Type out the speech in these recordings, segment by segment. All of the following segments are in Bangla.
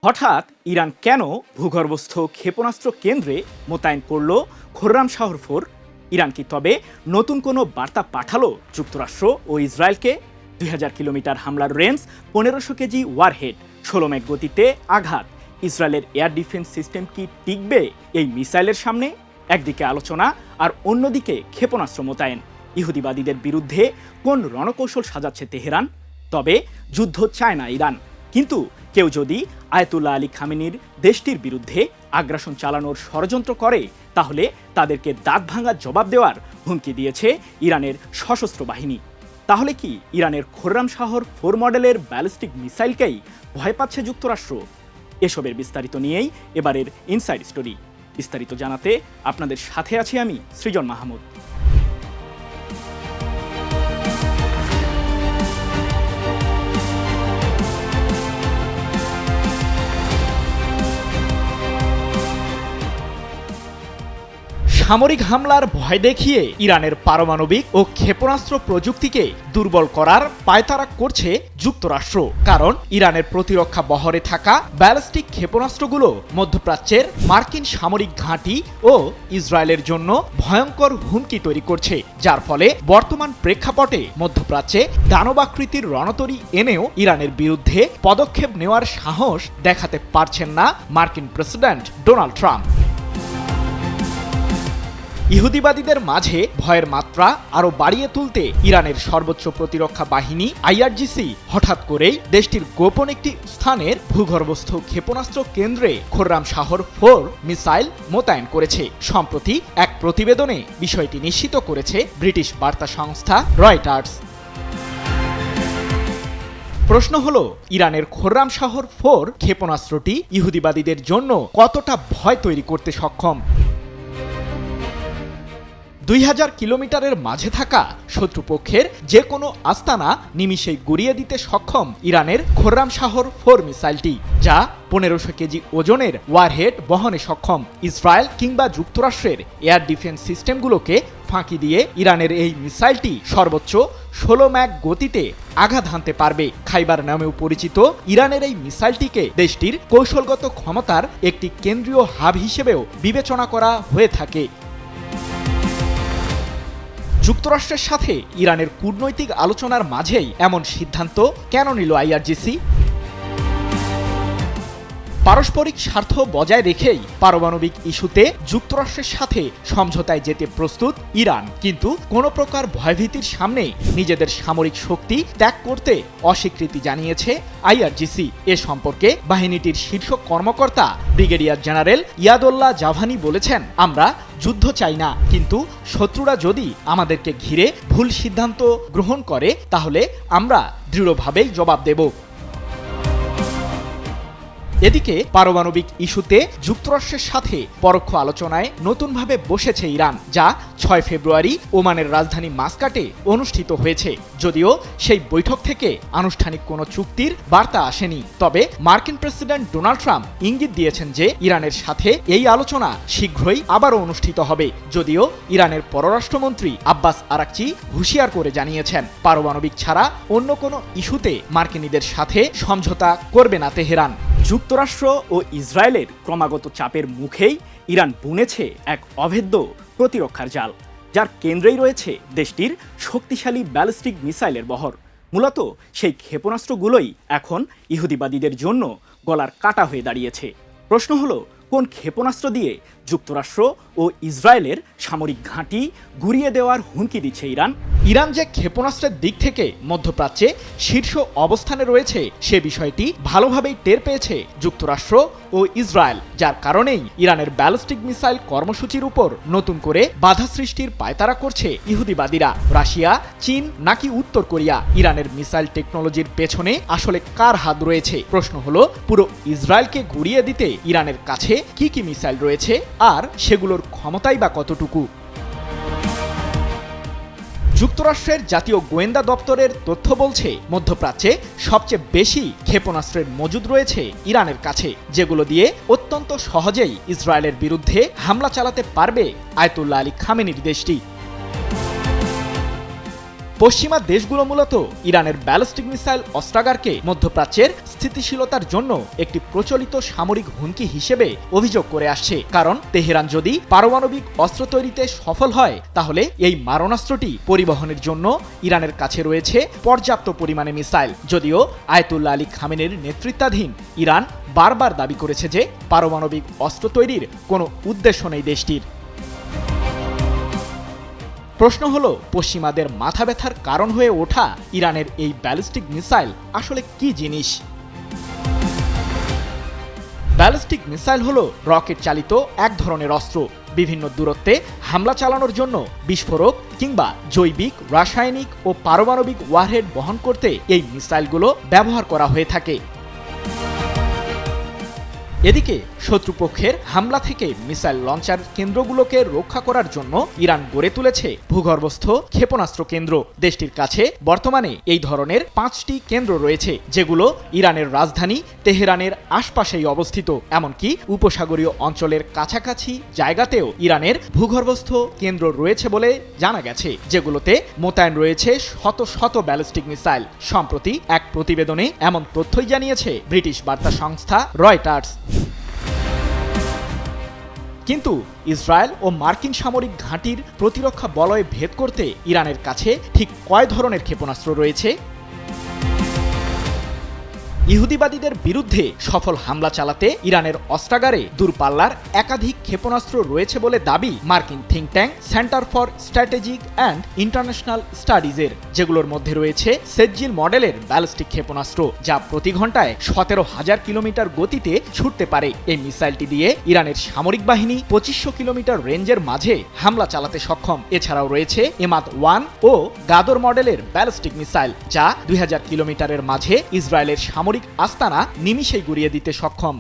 হঠাৎ ইরান কেন ভূগর্ভস্থ ক্ষেপণাস্ত্র কেন্দ্রে মোতায়েন করল খোররাম শাহর 4? ইরান কি তবে নতুন কোনো বার্তা পাঠালো যুক্তরাষ্ট্র ও ইসরায়েলকে? 2000 কিলোমিটার হামলার রেঞ্জ, 1500 কেজি ওয়ারহেড, 16 ম্যাক গতিতে আঘাত। ইসরায়েলের এয়ার ডিফেন্স সিস্টেম কি টিকবে এই মিসাইলের সামনে? একদিকে আলোচনা আর অন্যদিকে ক্ষেপণাস্ত্র মোতায়েন। ইহুদিবাদীদের বিরুদ্ধে কোন রণকৌশল সাজাচ্ছে তেহরান? তবে যুদ্ধ চায় না ইরান, কিন্তু কেউ যদি আয়াতুল্লাহ আলী খামেনির দেশটির বিরুদ্ধে আগ্রাসন চালানোর ষড়যন্ত্র করে, তাহলে তাদেরকে দাঁত ভাঙা জবাব দেওয়ার হুমকি দিয়েছে ইরানের সশস্ত্র বাহিনী। তাহলে কি ইরানের খোররাম শাহর 4 মডেলের ব্যালিস্টিক মিসাইলকেই ভয় পাচ্ছে যুক্তরাষ্ট্র? এসবের বিস্তারিত নিয়েই এবারের ইনসাইড স্টোরি। বিস্তারিত জানাতে আপনাদের সাথে আছি আমি সৃজন মাহমুদ। সামরিক হামলার ভয় দেখিয়ে ইরানের পারমাণবিক ও ক্ষেপণাস্ত্র প্রযুক্তিকে দুর্বল করার পায়তারা করছে যুক্তরাষ্ট্র। কারণ ইরানের প্রতিরক্ষা বহরে থাকা ব্যালিস্টিক ক্ষেপণাস্ত্রগুলো মধ্যপ্রাচ্যের মার্কিন সামরিক ঘাঁটি ও ইসরায়েলের জন্য ভয়ঙ্কর হুমকি তৈরি করছে, যার ফলে বর্তমান প্রেক্ষাপটে মধ্যপ্রাচ্যে দানবাকৃতির রণতরী এনেও ইরানের বিরুদ্ধে পদক্ষেপ নেওয়ার সাহস দেখাতে পারছেন না মার্কিন প্রেসিডেন্ট ডোনাল্ড ট্রাম্প। ইহুদিবাদীদের মাঝে ভয়ের মাত্রা আরও বাড়িয়ে তুলতে ইরানের সর্বোচ্চ প্রতিরক্ষা বাহিনী আইআরজিসি হঠাৎ করেই দেশটির গোপন একটি স্থানের ভূগর্ভস্থ ক্ষেপণাস্ত্র কেন্দ্রে খোররাম শাহর 4 মিসাইল মোতায়েন করেছে। সম্প্রতি এক প্রতিবেদনে বিষয়টি নিশ্চিত করেছে ব্রিটিশ বার্তা সংস্থা রয়টার্স। প্রশ্ন হলো, ইরানের খোররাম শাহর 4 ক্ষেপণাস্ত্রটি ইহুদিবাদীদের জন্য কতটা ভয় তৈরি করতে সক্ষম? 2000 কিলোমিটারের মাঝে থাকা শত্রুপক্ষের যে কোনো আস্তানা নিমিষেই গুড়িয়ে দিতে সক্ষম ইরানের খোররাম শাহর 4 মিসাইলটি, যা 1500 কেজি ওজনের ওয়ারহেড বহনে সক্ষম। ইসরায়েল কিংবা যুক্তরাষ্ট্রের এয়ার ডিফেন্স সিস্টেমগুলোকে ফাঁকি দিয়ে ইরানের এই মিসাইলটি সর্বোচ্চ 16 ম্যাক গতিতে আঘাত হানতে পারবে। খাইবার নামেও পরিচিত ইরানের এই মিসাইলটিকে দেশটির কৌশলগত ক্ষমতার একটি কেন্দ্রীয় হাব হিসেবেও বিবেচনা করা হয়ে থাকে। যুক্তরাষ্ট্রের সাথে ইরানের কূটনৈতিক আলোচনার মাঝেই এমন সিদ্ধান্ত কেন নিল আইআরজিসি? পারস্পরিক স্বার্থ বজায় রেখেই পারমাণবিক ইস্যুতে যুক্তরাষ্ট্রের সাথে সমঝোতায় যেতে প্রস্তুত ইরান, কিন্তু কোনো প্রকার ভয়ভীতির সামনে নিজেদের সামরিক শক্তি ত্যাগ করতে অস্বীকৃতি জানিয়েছে আইআরজিসি। এ সম্পর্কে বাহিনীটির শীর্ষ কর্মকর্তা ব্রিগেডিয়ার জেনারেল ইয়াদুল্লাহ জাভানি বলেছেন, আমরা যুদ্ধ চাই না, কিন্তু শত্রুরা যদি আমাদেরকে ঘিরে ভুল সিদ্ধান্ত গ্রহণ করে, তাহলে আমরা দৃঢ়ভাবেই জবাব দেব। এদিকে পারমাণবিক ইস্যুতে যুক্তরাষ্ট্রের সাথে পরোক্ষ আলোচনায় নতুনভাবে বসেছে ইরান, যা 6 ফেব্রুয়ারি ওমানের রাজধানী মাস্কাটে অনুষ্ঠিত হয়েছে। যদিও সেই বৈঠক থেকে আনুষ্ঠানিক কোনো চুক্তির বার্তা আসেনি, তবে মার্কিন প্রেসিডেন্ট ডোনাল্ড ট্রাম্প ইঙ্গিত দিয়েছেন যে ইরানের সাথে এই আলোচনা শীঘ্রই আবারও অনুষ্ঠিত হবে। যদিও ইরানের পররাষ্ট্রমন্ত্রী আব্বাস আরাকচি হুঁশিয়ার করে জানিয়েছেন, পারমাণবিক ছাড়া অন্য কোনো ইস্যুতে মার্কিনীদের সাথে সমঝোতা করবে না তেহরান। যুক্তরাষ্ট্র ও ইসরায়েলের ক্রমাগত চাপের মুখেই ইরান বুনেছে এক অভেদ্য প্রতিরক্ষার জাল, যার কেন্দ্রেই রয়েছে দেশটির শক্তিশালী ব্যালিস্টিক মিসাইলের বহর। মূলত সেই ক্ষেপণাস্ত্রগুলোই এখন ইহুদিবাদীদের জন্য গলার কাটা হয়ে দাঁড়িয়েছে। প্রশ্ন হলো, কোন ক্ষেপণাস্ত্র দিয়ে যুক্তরাষ্ট্র ও ইসরায়েলের সামরিক ঘাঁটি গুড়িয়ে দেওয়ার হুমকি দিচ্ছে ইরান? ইরান যে ক্ষেপণাস্ত্রের দিক থেকে মধ্যপ্রাচ্যে শীর্ষ অবস্থানে রয়েছে, সে বিষয়টি ভালোভাবেই টের পেয়েছে যুক্তরাষ্ট্র ও ইসরায়েল, যার কারণেই ইরানের ব্যালিস্টিক মিসাইল কর্মসূচির উপর নতুন করে বাধা সৃষ্টির পায়তারা করছে ইহুদিবাদীরা। রাশিয়া, চীন নাকি উত্তর কোরিয়া? ইরানের মিসাইল টেকনোলজির পেছনে আসলে কার হাত রয়েছে? প্রশ্ন হলো, পুরো ইসরায়েলকে গুড়িয়ে দিতে ইরানের কাছে কি কি মিসাইল রয়েছে, আর সেগুলোর ক্ষমতাই বা কতটুকু? যুক্তরাষ্ট্রের জাতীয় গোয়েন্দা দপ্তরের তথ্য বলছে, মধ্যপ্রাচ্যে সবচেয়ে বেশি ক্ষেপণাস্ত্রের মজুদ রয়েছে ইরানের কাছে, যেগুলো দিয়ে অত্যন্ত সহজেই ইসরায়েলের বিরুদ্ধে হামলা চালাতে পারবে আয়াতুল্লাহ আলী খামেনির দেশটি। পশ্চিমা দেশগুলো মূলত ইরানের ব্যালিস্টিক মিসাইল অস্ত্রাগারকে মধ্যপ্রাচ্যের স্থিতিশীলতার জন্য একটি প্রচলিত সামরিক হুমকি হিসেবে অভিযোগ করে আসছে। কারণ তেহরান যদি পারমাণবিক অস্ত্র তৈরিতে সফল হয় তাহলে এই মারণাস্ত্রটি পরিবহনের জন্য ইরানের কাছে রয়েছে পর্যাপ্ত পরিমাণে মিসাইল। যদিও আয়াতুল্লাহ আলী খামেনির নেতৃত্বাধীন ইরান বারবার দাবি করেছে যে পারমাণবিক অস্ত্র তৈরির কোনো উদ্দেশ্য নেই দেশটির। প্রশ্ন হলো, পশ্চিমাদের মাথা ব্যথার কারণ হয়ে ওঠা ইরানের এই ব্যালিস্টিক মিসাইল আসলে কি জিনিস? ব্যালিস্টিক মিসাইল হলো রকেট চালিত এক ধরনের অস্ত্র। বিভিন্ন দূরত্বে হামলা চালানোর জন্য বিস্ফোরক কিংবা জৈবিক, রাসায়নিক ও পারমাণবিক ওয়ারহেড বহন করতে এই মিসাইলগুলো ব্যবহার করা হয়ে থাকে। এদিকে শত্রুপক্ষের হামলা থেকে মিসাইল লঞ্চার কেন্দ্রগুলোকে রক্ষা করার জন্য ইরান গড়ে তুলেছে ভূগর্ভস্থ ক্ষেপণাস্ত্র কেন্দ্র। দেশটির কাছে বর্তমানে এই ধরনের 5টি কেন্দ্র রয়েছে, যেগুলো ইরানের রাজধানী তেহরানের আশপাশেই অবস্থিত। এমনকি উপসাগরীয় অঞ্চলের কাছাকাছি জায়গাতেও ইরানের ভূগর্ভস্থ কেন্দ্র রয়েছে বলে জানা গেছে, যেগুলোতে মোতায়েন রয়েছে শত শত ব্যালিস্টিক মিসাইল। সম্প্রতি এক প্রতিবেদনে এমন তথ্যই জানিয়েছে ব্রিটিশ বার্তা সংস্থা রয়টার্স। কিন্তু ইসরায়েল ও মার্কিন সামরিক ঘাঁটির প্রতিরক্ষা বলয় ভেদ করতে ইরানের কাছে ঠিক কয় ধরনের ক্ষেপণাস্ত্র রয়েছে? ইহুদিবাদীদের বিরুদ্ধে সফল হামলা চালাতে ইরানের অস্ত্রাগারে দূরপাল্লার একাধিক ক্ষেপণাস্ত্র রয়েছে বলে দাবি মার্কিন think tank centre for strategic and international স্টাডিজের, যেগুলোর মধ্যে রয়েছে সেজ্জিল মডেলের ব্যালিস্টিক ক্ষেপণাস্ত্র, যা প্রতি ঘন্টায় 17,000 কিলোমিটার গতিতে ছুটতে পারে। এই মিসাইলটি দিয়ে ইরানের সামরিক বাহিনী 2500 কিলোমিটার রেঞ্জের মাঝে হামলা চালাতে সক্ষম। এছাড়াও রয়েছে এমাদ-1 ও গাদর মডেলের ব্যালিস্টিক মিসাইল, যা 2000 কিলোমিটারের মাঝে ইসরায়েলের সামরিক আস্তানা নিমিষেই গুড়িয়ে দিতে সক্ষম।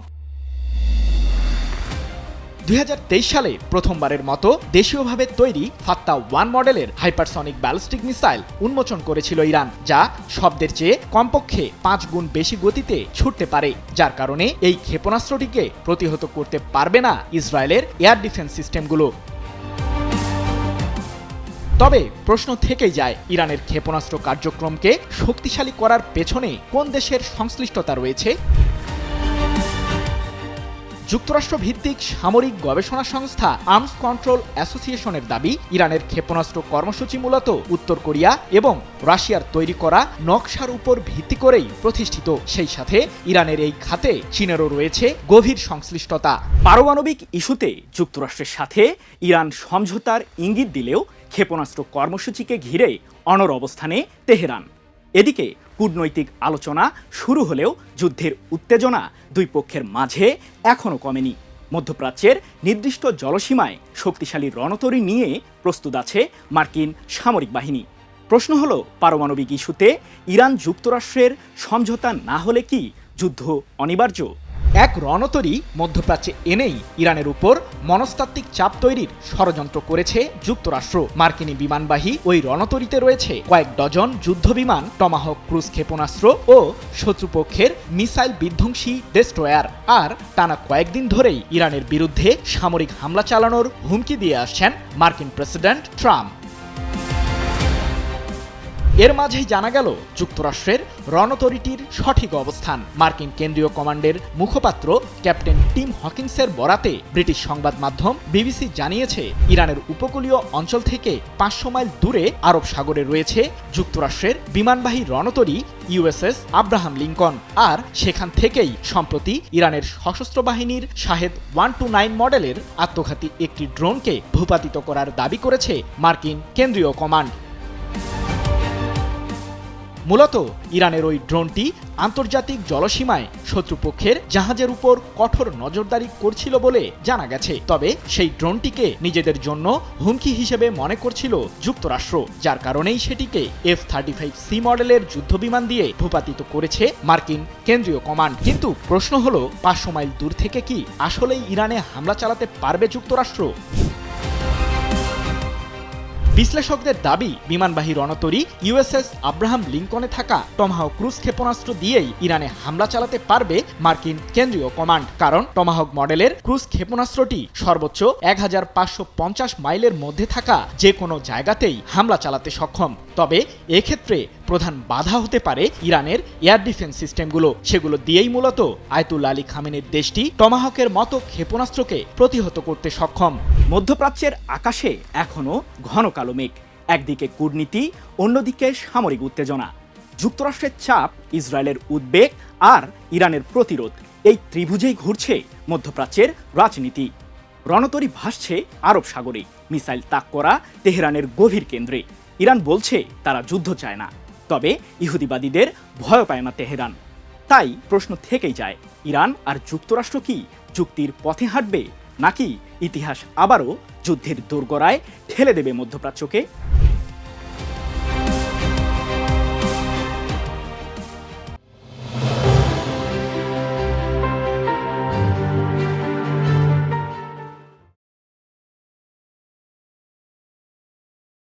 2023 সালে প্রথমবারের মতো দেশীয়ভাবে তৈরি ফাত্তা-1 মডেলের হাইপারসনিক ব্যালিস্টিক মিসাইল উন্মোচন করেছিল ইরান, যা শব্দের চেয়ে কমপক্ষে 5 গুণ বেশি গতিতে ছুটতে পারে, যার কারণে এই ক্ষেপণাস্ত্রটিকে প্রতিহত করতে পারবে না ইসরায়েলের এয়ার ডিফেন্স সিস্টেমগুলো। তবে প্রশ্ন থেকেই যায়, ইরানের ক্ষেপণাস্ত্র কার্যক্রমকে শক্তিশালী করার পেছনে কোন দেশের সংশ্লিষ্টতা রয়েছে? যুক্তরাষ্ট্র ভিত্তিক সামরিক গবেষণা সংস্থা আর্মস কন্ট্রোল অ্যাসোসিয়েশনের দাবি, ইরানের ক্ষেপণাস্ত্র কর্মসূচি মূলত উত্তর কোরিয়া এবং রাশিয়ার তৈরি করা নকশার উপর ভিত্তি করেই প্রতিষ্ঠিত। সেই সাথে ইরানের এই খাতে চীনেরও রয়েছে গভীর সংশ্লিষ্টতা। পারমাণবিক ইস্যুতে যুক্তরাষ্ট্রের সাথে ইরান সমঝোতার ইঙ্গিত দিলেও ক্ষেপণাস্ত্র কর্মসূচিকে ঘিরে অনড় অবস্থানে তেহরান। এদিকে কূটনৈতিক আলোচনা শুরু হলেও যুদ্ধের উত্তেজনা দুই পক্ষের মাঝে এখনও কমেনি। মধ্যপ্রাচ্যের নির্দিষ্ট জলসীমায় শক্তিশালী রণতরী নিয়ে প্রস্তুত আছে মার্কিন সামরিক বাহিনী। প্রশ্ন হলো, পারমাণবিক ইস্যুতে ইরান যুক্তরাষ্ট্রের সমঝোতা না হলে কি যুদ্ধ অনিবার্য? এক রণতরী মধ্যপ্রাচ্যে এনেই ইরানের উপর মনস্তাত্ত্বিক চাপ তৈরির ষড়যন্ত্র করেছে যুক্তরাষ্ট্র। মার্কিনী বিমানবাহী ওই রণতরীতে রয়েছে কয়েক ডজন যুদ্ধবিমান, টমাহক ক্রুজ ক্ষেপণাস্ত্র ও শত্রুপক্ষের মিসাইল বিধ্বংসী ডেস্ট্রয়ার। আর টানা কয়েকদিন ধরেই ইরানের বিরুদ্ধে সামরিক হামলা চালানোর হুমকি দিয়ে আসছেন মার্কিন প্রেসিডেন্ট ট্রাম্প। এর মাঝেই জানা গেল যুক্তরাষ্ট্রের রণতরীটির সঠিক অবস্থান। মার্কিন কেন্দ্রীয় কমান্ডের মুখপাত্র ক্যাপ্টেন টিম হকিন্সের বরাতে ব্রিটিশ সংবাদ মাধ্যম বিবিসি জানিয়েছে, ইরানের উপকূলীয় অঞ্চল থেকে 500 মাইল দূরে আরব সাগরে রয়েছে যুক্তরাষ্ট্রের বিমানবাহী রণতরী ইউএসএস আব্রাহাম লিঙ্কন। আর সেখান থেকেই সম্প্রতি ইরানের সশস্ত্র বাহিনীর শাহেদ 129 মডেলের আত্মঘাতী একটি ড্রোনকে ভূপাতিত করার দাবি করেছে মার্কিন কেন্দ্রীয় কমান্ড। মূলত ইরানের ওই ড্রোনটি আন্তর্জাতিক জলসীমায় শত্রুপক্ষের জাহাজের উপর কঠোর নজরদারি করছিল বলে জানা গেছে। তবে সেই ড্রোনটিকে নিজেদের জন্য হুমকি হিসেবে মনে করছিল যুক্তরাষ্ট্র, যার কারণেই সেটিকে F-35C মডেলের যুদ্ধবিমান দিয়ে ভূপাতিত করেছে মার্কিন কেন্দ্রীয় কমান্ড। কিন্তু প্রশ্ন হলো, 500 মাইল দূর থেকে কি আসলেই ইরানে হামলা চালাতে পারবে যুক্তরাষ্ট্র? বিশ্লেষকদের দাবি, বিমানবাহী রণতরী ইউএসএস আব্রাহাম লিঙ্কনে থাকা টমাহক ক্রুজ ক্ষেপণাস্ত্র দিয়েই ইরানে হামলা চালাতে পারবে মার্কিন কেন্দ্রীয় কমান্ড। কারণ টমাহক মডেলের ক্রুজ ক্ষেপণাস্ত্রটি সর্বোচ্চ 1550 মাইলের মধ্যে থাকা যে কোনো জায়গাতেই হামলা চালাতে সক্ষম। তবে এক্ষেত্রে প্রধান বাধা হতে পারে ইরানের এয়ার ডিফেন্স সিস্টেমগুলো। সেগুলো দিয়েই মূলত আয়াতুল্লাহ আলী খামেনির দেশটি টমাহকের মতো ক্ষেপণাস্ত্রকে প্রতিহত করতে সক্ষম। মধ্যপ্রাচ্যের আকাশে এখনও ঘন কালো মেঘ। একদিকে কূটনীতি, অন্যদিকে সামরিক উত্তেজনা। যুক্তরাষ্ট্রের চাপ, ইসরায়েলের উদ্বেগ আর ইরানের প্রতিরোধ, এই ত্রিভুজেই ঘুরছে মধ্যপ্রাচ্যের রাজনীতি। রণতরী ভাসছে আরব সাগরে, মিসাইল তাক করা তেহরানের গভীর কেন্দ্রে। ইরান বলছে তারা যুদ্ধ চায় না, তবে ইহুদিবাদীদের ভয় পায় না তেহরান। তাই প্রশ্ন থেকেই যায়, ইরান আর যুক্তরাষ্ট্র কি চুক্তির পথে হাঁটবে, নাকি ইতিহাস আবারও যুদ্ধের দোরগোড়ায় ঠেলে দেবে মধ্যপ্রাচ্যকে?